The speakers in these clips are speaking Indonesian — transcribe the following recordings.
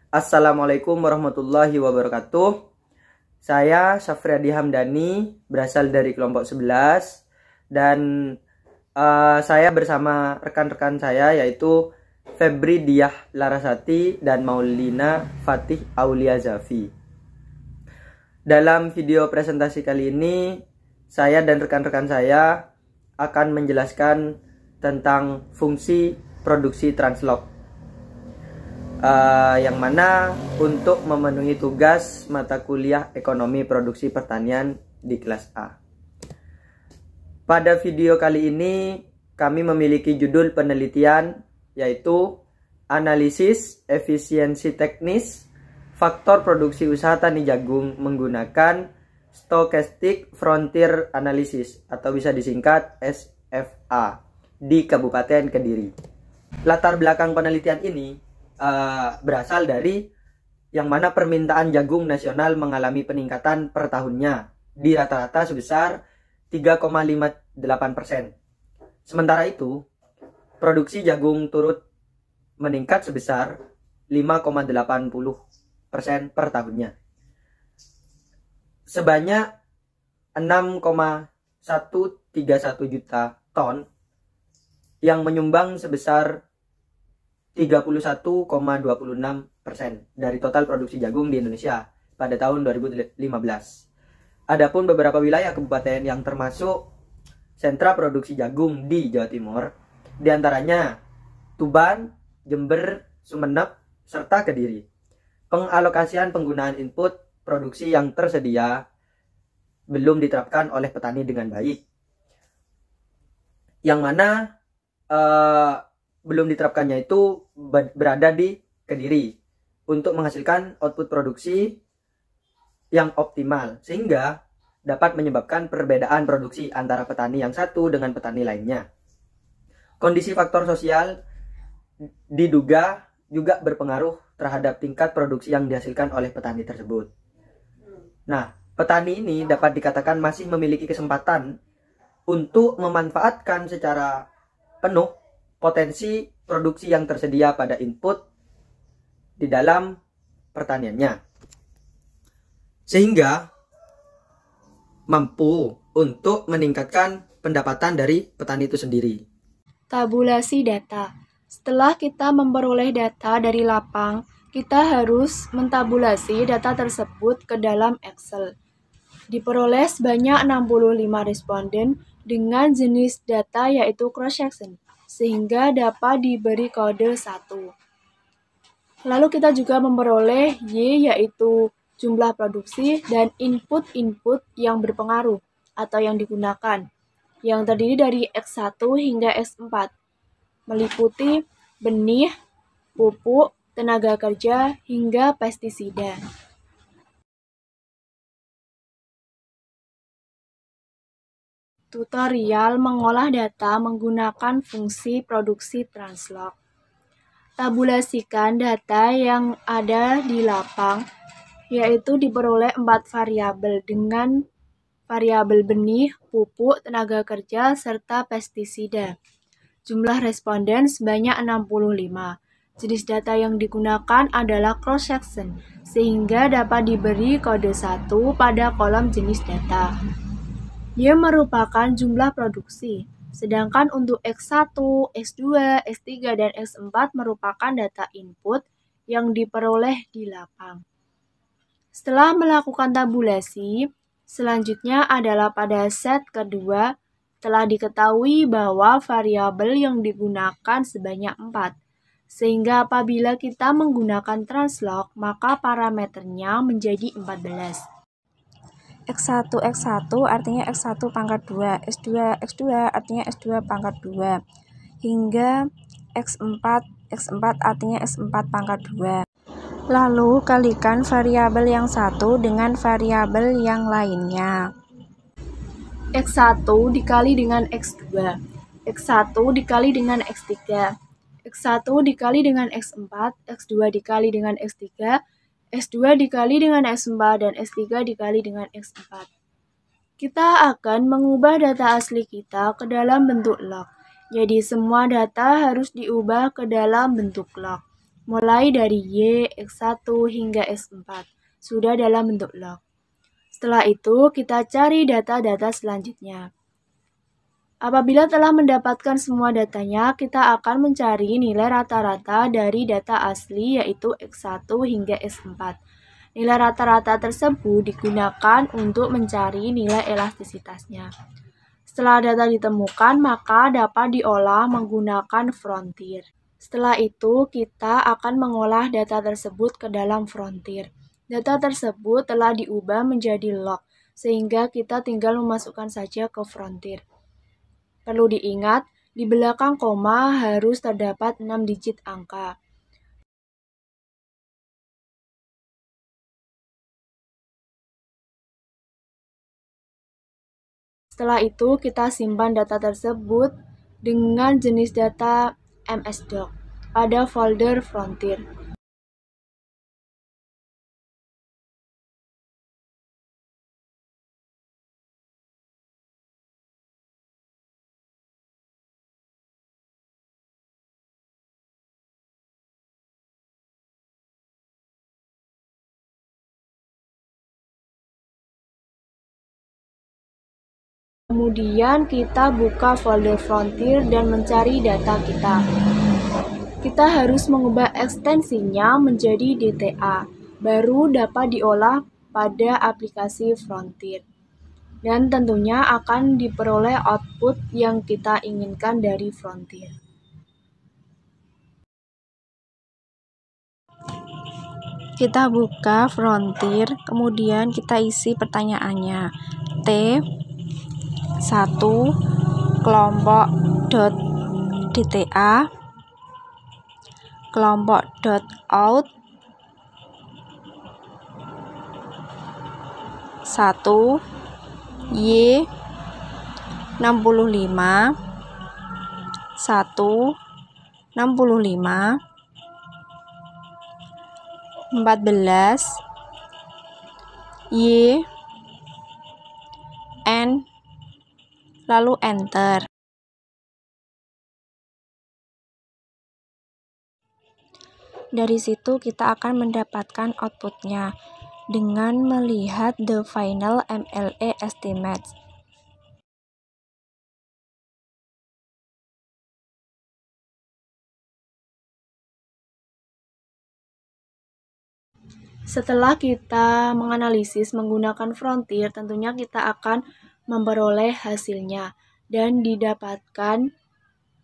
Assalamualaikum warahmatullahi wabarakatuh. Saya Syafriadi Hamdani, berasal dari kelompok 11 dan saya bersama rekan-rekan saya yaitu Febri Diah Larasati dan Maulina Fatih Aulia Zafi. Dalam video presentasi kali ini, saya dan rekan-rekan saya akan menjelaskan tentang fungsi produksi translock, yang mana untuk memenuhi tugas mata kuliah ekonomi produksi pertanian di kelas A. Pada video kali ini kami memiliki judul penelitian yaitu analisis efisiensi teknis faktor produksi usaha tani jagung menggunakan stochastic frontier analysis atau bisa disingkat SFA di Kabupaten Kediri. Latar belakang penelitian ini berasal dari yang mana permintaan jagung nasional mengalami peningkatan per tahunnya di rata-rata sebesar 3,58%. Sementara itu, produksi jagung turut meningkat sebesar 5,80% per tahunnya. Sebanyak 6,131 juta ton yang menyumbang sebesar 31,26% dari total produksi jagung di Indonesia pada tahun 2015. Adapun beberapa wilayah kabupaten yang termasuk sentra produksi jagung di Jawa Timur, diantaranya Tuban, Jember, Sumeneb, serta Kediri. Pengalokasian penggunaan input produksi yang tersedia belum diterapkan oleh petani dengan baik. Yang mana belum diterapkannya itu berada di Kediri untuk menghasilkan output produksi yang optimal sehingga dapat menyebabkan perbedaan produksi antara petani yang satu dengan petani lainnya. Kondisi faktor sosial diduga juga berpengaruh terhadap tingkat produksi yang dihasilkan oleh petani tersebut. Nah, petani ini dapat dikatakan masih memiliki kesempatan untuk memanfaatkan secara penuh potensi produksi yang tersedia pada input di dalam pertaniannya, sehingga mampu untuk meningkatkan pendapatan dari petani itu sendiri. Tabulasi data. Setelah kita memperoleh data dari lapang, kita harus mentabulasi data tersebut ke dalam Excel. Diperoleh sebanyak 65 responden dengan jenis data yaitu cross-section, sehingga dapat diberi kode 1. Lalu kita juga memperoleh Y yaitu jumlah produksi dan input-input yang berpengaruh atau yang digunakan, yang terdiri dari X1 hingga X4, meliputi benih, pupuk, tenaga kerja, hingga pestisida. Tutorial mengolah data menggunakan fungsi produksi translock. Tabulasikan data yang ada di lapang, yaitu diperoleh 4 variabel dengan variabel benih, pupuk, tenaga kerja, serta pestisida. Jumlah responden sebanyak 65. Jenis data yang digunakan adalah cross-section, sehingga dapat diberi kode 1 pada kolom jenis data. Y merupakan jumlah produksi, sedangkan untuk X1, X2, X3, dan X4 merupakan data input yang diperoleh di lapang. Setelah melakukan tabulasi, selanjutnya adalah pada set kedua, telah diketahui bahwa variabel yang digunakan sebanyak 4, sehingga apabila kita menggunakan translock, maka parameternya menjadi 14. X1 artinya X1 pangkat 2, X2 artinya X2 pangkat 2, hingga X4 artinya X4 pangkat 2. Lalu kalikan variabel yang satu dengan variabel yang lainnya. X1 dikali dengan X2, X1 dikali dengan X3, X1 dikali dengan X4, X2 dikali dengan X3, X2 dikali dengan X4, dan X3 dikali dengan X4. Kita akan mengubah data asli kita ke dalam bentuk log. Jadi semua data harus diubah ke dalam bentuk log. mulai dari Y, X1 hingga X4, sudah dalam bentuk log. Setelah itu, kita cari data-data selanjutnya. Apabila telah mendapatkan semua datanya, kita akan mencari nilai rata-rata dari data asli yaitu X1 hingga X4. Nilai rata-rata tersebut digunakan untuk mencari nilai elastisitasnya. Setelah data ditemukan, maka dapat diolah menggunakan frontier. Setelah itu, kita akan mengolah data tersebut ke dalam frontier. Data tersebut telah diubah menjadi log, sehingga kita tinggal memasukkan saja ke frontier. Perlu diingat, di belakang koma harus terdapat 6 digit angka. Setelah itu, kita simpan data tersebut dengan jenis data MS-DOC pada folder frontier. Kemudian kita buka folder frontier dan mencari data kita. Kita harus mengubah ekstensinya menjadi DTA, baru dapat diolah pada aplikasi frontier. Dan tentunya akan diperoleh output yang kita inginkan dari frontier. Kita buka frontier, kemudian kita isi pertanyaannya. T1 kelompok .dta kelompok .out 1 Y 65 1 65 14 Y N lalu enter. Dari situ kita akan mendapatkan outputnya dengan melihat the final MLA estimates. Setelah kita menganalisis menggunakan frontier, tentunya kita akan memperoleh hasilnya dan didapatkan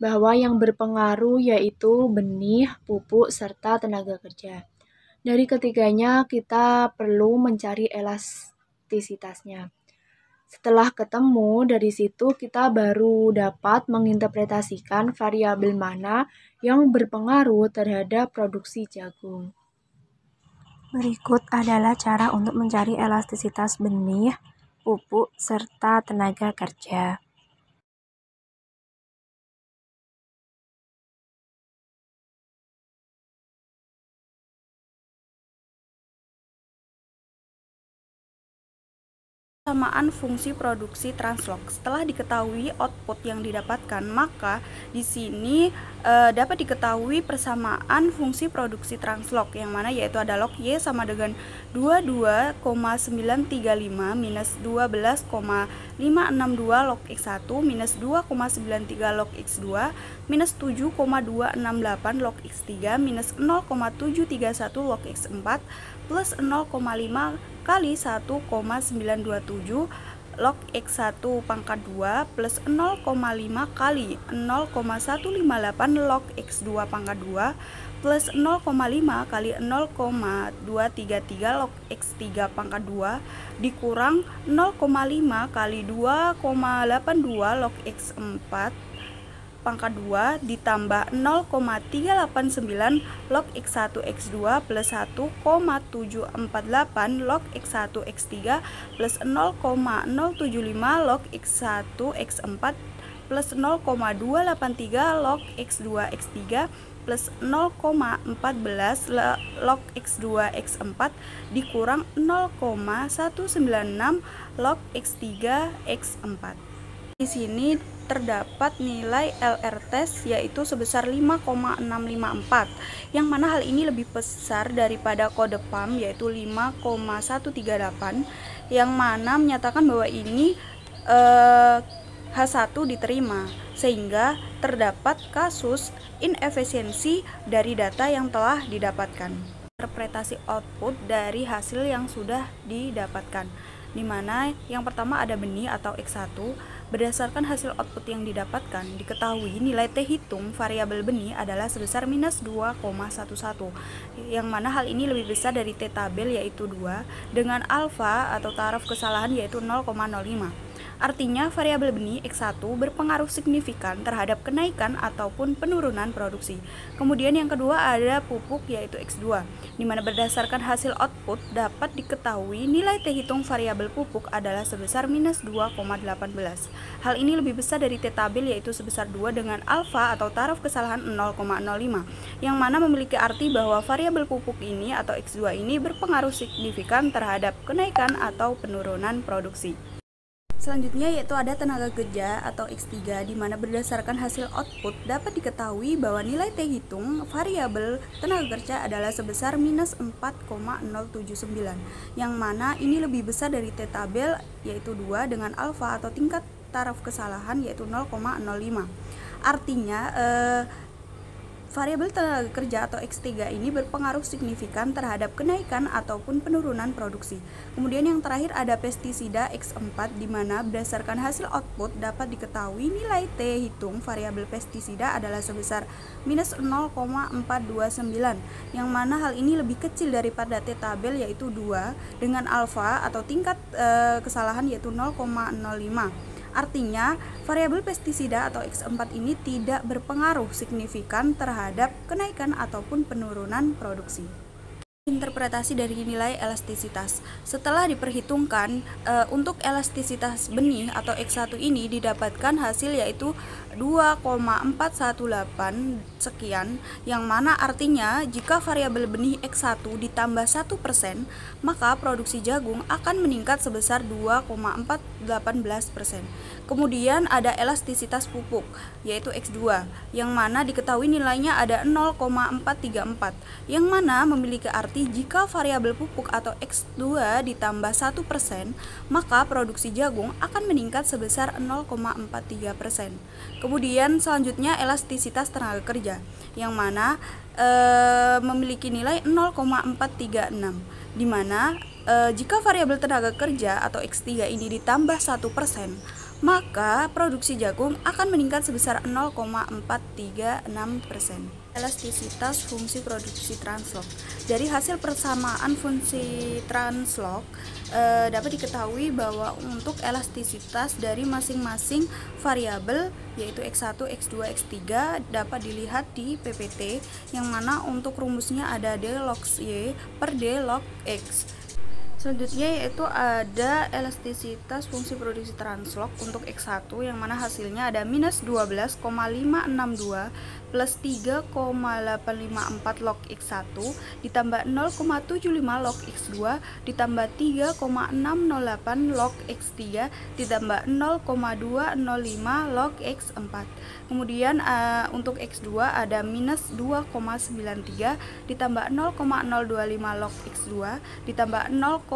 bahwa yang berpengaruh yaitu benih, pupuk, serta tenaga kerja. Dari ketiganya kita perlu mencari elastisitasnya. Setelah ketemu, dari situ kita baru dapat menginterpretasikan variabel mana yang berpengaruh terhadap produksi jagung. Berikut adalah cara untuk mencari elastisitas benih, pupuk, serta tenaga kerja. Persamaan fungsi produksi translog. Setelah diketahui output yang didapatkan, maka di sini dapat diketahui persamaan fungsi produksi translog, yang mana yaitu ada log Y sama dengan 22,935 minus 12,562 log X1 minus 2,93 log X2 minus 7,268 log X3 minus 0,731 log X4 plus 0,5 kali 1,927 log X1 pangkat 2 plus 0,5 kali 0,158 log X2 pangkat 2 plus 0,5 kali 0,233 log X3 pangkat 2 dikurang 0,5 kali 2,82 log X4 pangkat 2 ditambah 0,389 log X1 X2 plus 1,748 log X1 X3 plus 0,075 log X1 X4 plus 0,283 log X2 X3 plus 0,14 log X2 X4 dikurang 0,196 log X3 X4. Di sini terdapat nilai LR test yaitu sebesar 5,654, yang mana hal ini lebih besar daripada kode PAM yaitu 5,138, yang mana menyatakan bahwa ini H1 diterima, sehingga terdapat kasus inefisiensi dari data yang telah didapatkan. Interpretasi output dari hasil yang sudah didapatkan, di mana yang pertama ada benih atau X1. Berdasarkan hasil output yang didapatkan, diketahui nilai T hitung variabel benih adalah sebesar minus 2,11, yang mana hal ini lebih besar dari T tabel yaitu 2 dengan alfa atau taraf kesalahan yaitu 0,05. Artinya variabel benih X1 berpengaruh signifikan terhadap kenaikan ataupun penurunan produksi. Kemudian yang kedua ada pupuk yaitu X2, di mana berdasarkan hasil output dapat diketahui nilai T hitung variabel pupuk adalah sebesar minus 2,18. Hal ini lebih besar dari T tabel yaitu sebesar 2 dengan alfa atau taraf kesalahan 0,05, yang mana memiliki arti bahwa variabel pupuk ini atau X2 ini berpengaruh signifikan terhadap kenaikan atau penurunan produksi. Selanjutnya yaitu ada tenaga kerja atau X3, di mana berdasarkan hasil output dapat diketahui bahwa nilai T hitung variabel tenaga kerja adalah sebesar minus 4,079, yang mana ini lebih besar dari T tabel yaitu 2 dengan alfa atau tingkat taraf kesalahan yaitu 0,05. Artinya variabel tenaga kerja atau X3 ini berpengaruh signifikan terhadap kenaikan ataupun penurunan produksi. Kemudian yang terakhir ada pestisida X4, di mana berdasarkan hasil output dapat diketahui nilai T hitung variabel pestisida adalah sebesar minus 0,429, yang mana hal ini lebih kecil daripada T tabel yaitu 2 dengan alfa atau tingkat kesalahan yaitu 0,05. Artinya, variabel pestisida atau X4 ini tidak berpengaruh signifikan terhadap kenaikan ataupun penurunan produksi. Interpretasi dari nilai elastisitas. Setelah diperhitungkan, untuk elastisitas benih atau X1 ini didapatkan hasil yaitu 2,418 sekian, yang mana artinya jika variabel benih X1 ditambah 1%, maka produksi jagung akan meningkat sebesar 2,418%. Kemudian ada elastisitas pupuk yaitu X2, yang mana diketahui nilainya ada 0,434, yang mana memiliki arti jika variabel pupuk atau X2 ditambah 1%, maka produksi jagung akan meningkat sebesar 0,43%. Kemudian selanjutnya elastisitas tenaga kerja, yang mana memiliki nilai 0,436, di mana jika variabel tenaga kerja atau X3 ini ditambah 1%, maka produksi jagung akan meningkat sebesar 0,436%. Elastisitas fungsi produksi translok. Dari hasil persamaan fungsi translok dapat diketahui bahwa untuk elastisitas dari masing-masing variabel yaitu X1, X2, X3 dapat dilihat di PPT, yang mana untuk rumusnya ada D log Y per D log X. Selanjutnya yaitu ada elastisitas fungsi produksi translok untuk X1, yang mana hasilnya ada minus 12,562 plus 3,854 log X1 ditambah 0,75 log X2 ditambah 3,608 log X3 ditambah 0,205 log X4. Kemudian untuk X2 ada minus 2,93 ditambah 0,025 log X2 ditambah 0,75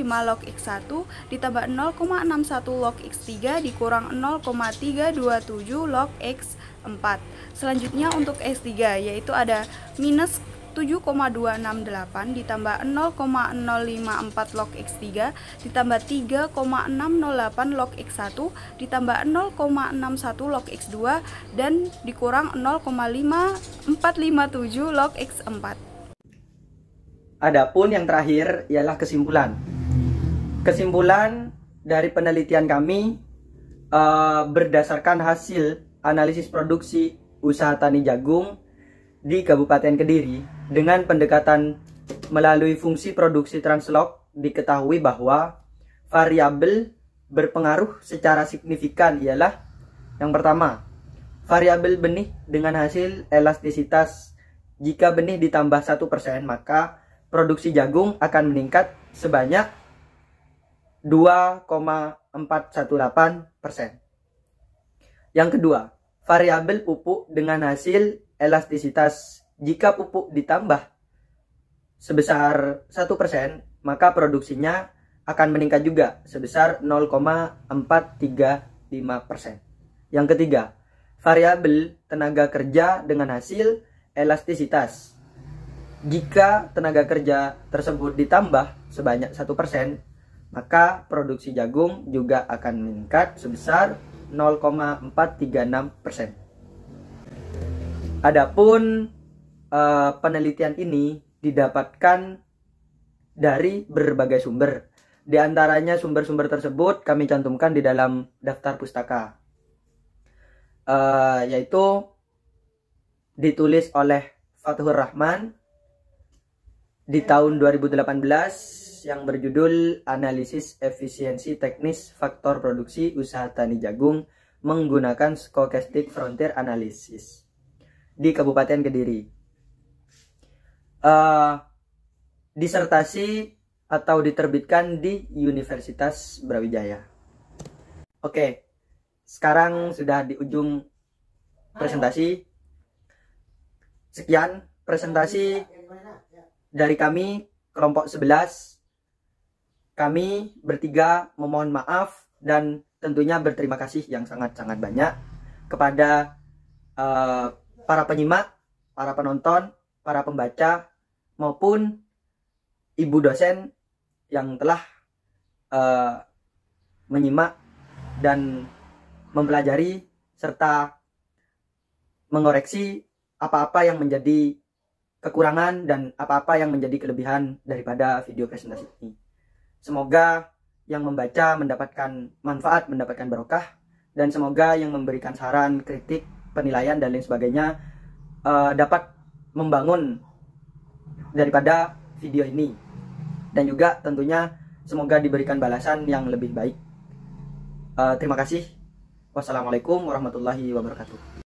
log X1 ditambah 0,61 log X3 dikurang 0,327 log X4. Selanjutnya untuk S3 yaitu ada minus 7,268 ditambah 0,054 log X3 ditambah 3,608 log X1 ditambah 0,61 log X2 dan dikurang 0,5457 log X4. Adapun yang terakhir ialah kesimpulan. Kesimpulan dari penelitian kami berdasarkan hasil analisis produksi usaha tani jagung di Kabupaten Kediri dengan pendekatan melalui fungsi produksi translok, diketahui bahwa variabel berpengaruh secara signifikan ialah yang pertama, variabel benih dengan hasil elastisitas. Jika benih ditambah 1%, maka produksi jagung akan meningkat sebanyak 2,418%. Yang kedua, variabel pupuk dengan hasil elastisitas. Jika pupuk ditambah sebesar 1%, maka produksinya akan meningkat juga sebesar 0,435%. Yang ketiga, variabel tenaga kerja dengan hasil elastisitas. Jika tenaga kerja tersebut ditambah sebanyak 1%, maka produksi jagung juga akan meningkat sebesar 0,436%. Adapun penelitian ini didapatkan dari berbagai sumber. Di antaranya sumber-sumber tersebut kami cantumkan di dalam daftar pustaka, yaitu ditulis oleh Fathur Rahman di tahun 2018 yang berjudul Analisis Efisiensi Teknis Faktor Produksi Usaha Tani Jagung menggunakan Stochastic Frontier Analysis di Kabupaten Kediri. Disertasi atau diterbitkan di Universitas Brawijaya. Oke, sekarang sudah di ujung presentasi. Sekian presentasi dari kami, kelompok 11. Kami bertiga memohon maaf dan tentunya berterima kasih yang sangat-sangat banyak kepada para penyimak, para penonton, para pembaca, maupun ibu dosen yang telah menyimak dan mempelajari serta mengoreksi apa-apa yang menjadi kekurangan dan apa-apa yang menjadi kelebihan daripada video presentasi ini. Semoga yang membaca mendapatkan manfaat, mendapatkan barokah, dan semoga yang memberikan saran, kritik, penilaian, dan lain sebagainya dapat membangun daripada video ini. Dan juga tentunya semoga diberikan balasan yang lebih baik. Terima kasih. Wassalamualaikum warahmatullahi wabarakatuh.